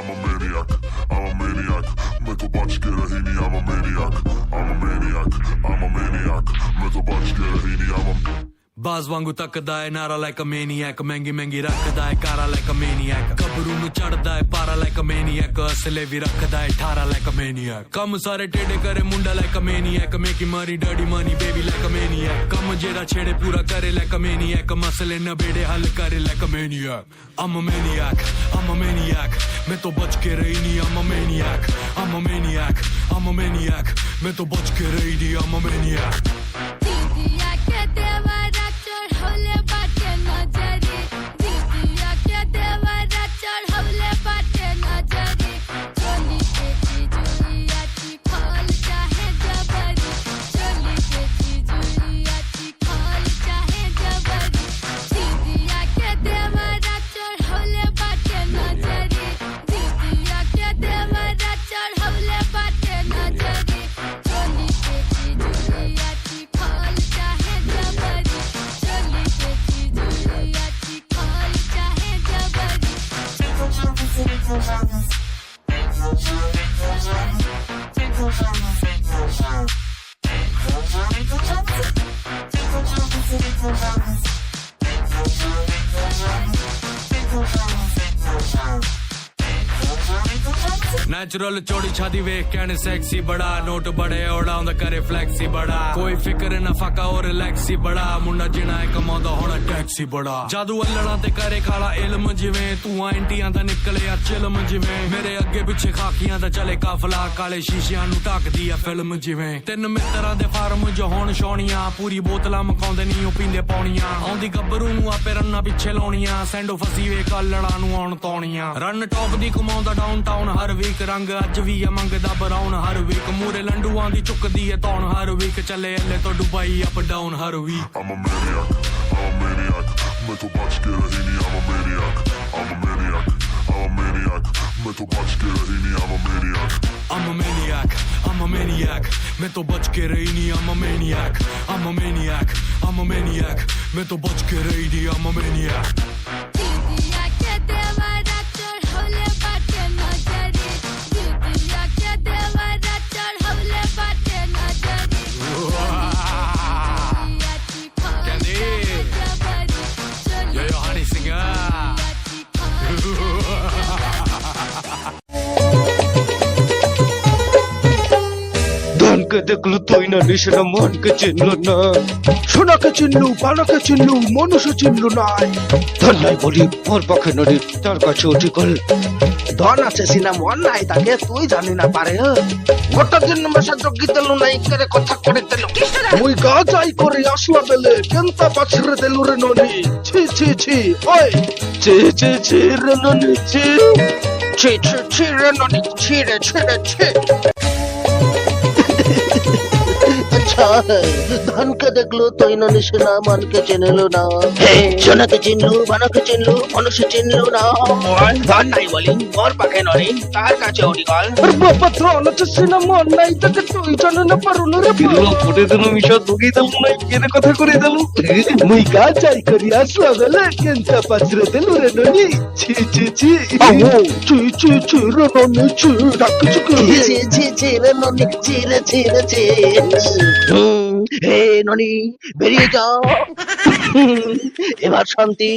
I'm a maniac, I'm a maniac. मैं तो बच के रही नहीं, I'm a maniac, I'm a maniac, I'm a maniac. मैं तो बच के रही नहीं, I'm a ਬਾਜ਼ ਵਾਂਗੂ ਤੱਕਦਾ ਏ ਨਾਰਾ ਲਾਈਕ ਅ ਮੈਨੀਐਕ ਮਹਿੰਗੀ ਮਹਿੰਗੀ ਰੱਖਦਾ ਏ ਕਾਰਾ ਲਾਈਕ ਅ ਮੈਨੀਐਕ ਗੱਭਰੂ ਨੂੰ ਚੜਦਾ ਏ ਪਾਰਾ ਲਾਈਕ ਅ ਮੈਨੀਐਕ ਅਸਲੇ ਵੀ ਰੱਖਦਾ ਏ ਠਾਰਾ ਲਾਈਕ ਅ ਮੈਨੀਐਕ ਕੰਮ ਸਾਰੇ ਟੇਡੇ ਕਰੇ ਮੁੰਡਾ like a maniac make me marry daddy money baby like a maniac ਕੰਮ ਜਿਹੜਾ ਛੇੜੇ ਪੂਰਾ ਕਰੇ ਲਾਈਕ ਅ ਮੈਨੀਐਕ ਮਸਲੇ ਨਵੇੜੇ ਹੱਲ ਕਰੇ like a maniac I'm a maniac, I'm a maniac. मैं तो बच के रही नहीं, I'm a maniac, I'm a maniac, I'm a maniac. मैं तो बच के रही नहीं, I'm a maniac. नेचुरल चोड़ी छादी वेख कहने सेक्सी बड़ा नोट बड़े उड़ाउंदा करे फ्लैक्सी बड़ा कोई फिक्र ना फाका और रिलैक्सी बड़ा मुंडा जिना है कमांदा होना टैक्सी बड़ा जादू अल्लड़ा ते करे खाला इल्म जिवें तू एंटियां दा निकले आ चिल्म जिवें मेरे अगे पिछे खाकियां दा चले काफला काले शीशियां नु ढकदी आ फिल्म जिवें तिन मित्तरां दे फार्म जो होण छौणियां पूरी बोतलां मकाउंदे नी ओ पींदे पौणियां आउंदी गब्बरू नु आपे रन्ना पिछे लाउणियां सैंडो फसी वे कल्लड़ा नु आउण तौणियां रन टॉप दी कमाउंदा डाउनटाउन हर वीक रंग अज भी है मंगदा बराउन हर वीक मूरे लंडुआं दी चुकदी है तौण हर वीक चले अल्ले तो दुबई अप डाउन हर week I'm a maniac, I'm a maniac. मैं तो बच के रही नहीं, I'm a maniac, I'm a maniac, I'm a maniac. मैं तो बच के रही नहीं, I'm a maniac. I'm a maniac, I'm a maniac. मैं तो बच के रही नहीं, I'm a maniac, I'm a maniac, I'm a maniac. मैं तो बच के रही नहीं, I'm a maniac. ধনকে দেখলু তুই না নিশানা মনকে চিনল না সোনাকে চিনলু পানাকে চিনলু মনুষ্য চিনলু নাই ধন নাই বলি মোর পক্ষে নদী তার কাছে অটিকল ধন আছে সিনা মন নাই তাকে তুই জানি না পারে গোটা দিন মেশা যোগ্যি তেলু নাই করে কথা করে তেলু মুই গা যাই করে আসলা বেলে কেনতা পাছরে দেলু রে ননি ছি ছি ছি ওই ছি ছি ছি রে ননি ছি ছি ছি ছি রে ননি ছি রে ছি রে ছি अच्छा धन के देखलो तो इन निशना मन के चिनलो ना सोना के चिनलो बना के चिनलो मनुष्य चिनलो ना धन নাই বলি মোর পাখে নরি তার কাছে ওডি কল अरे बाबा ধন আছে সিনা মন নাই তাকে তুই জানে না পারুল রে কিলো কোটে দিন মিশা দুগি দলু নাই কেনে কথা করে দলু মুই গা যাই করি আসলা বেলে কেনতা পাছরে দেলু রে ননি ছি ছি ছি আও ছি ছি ছি রে ননি ছি ডাক চুকে ছি ছি ছি রে ননি ছি রে ছি রে ছি হে ননি বেরিয়ে যাও এবার শান্তি